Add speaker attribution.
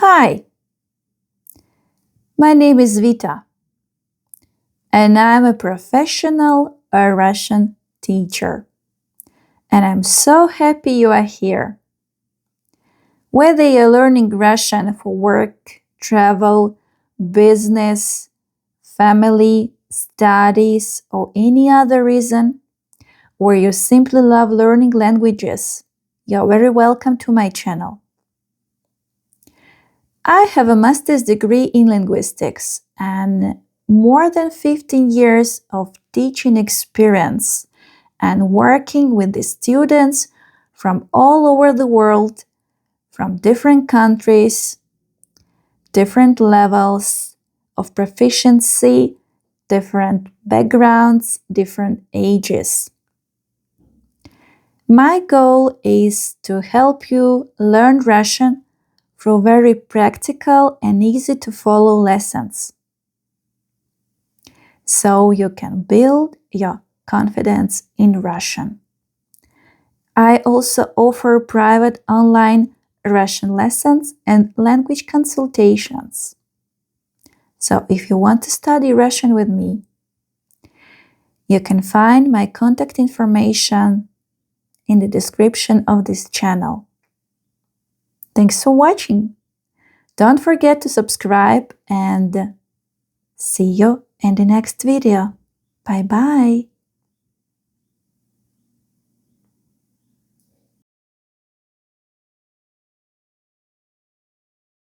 Speaker 1: Hi, my name is Vita, and I'm a professional Russian teacher. And I'm so happy you are here. Whether you're learning Russian for work, travel, business, family, studies, or any other reason, or you simply love learning languages, you're very welcome to my channel. I have a master's degree in linguistics and more than 15 years of teaching experience and working with the students from all over the world, from different countries, different levels of proficiency, different backgrounds, different ages. My goal is to help you learn Russian through very practical and easy to follow lessons, so you can build your confidence in Russian. I also offer private online Russian lessons and language consultations. So if you want to study Russian with me, you can find my contact information in the description of this channel. Thanks for watching. Don't forget to subscribe and see you in the next video. Bye bye.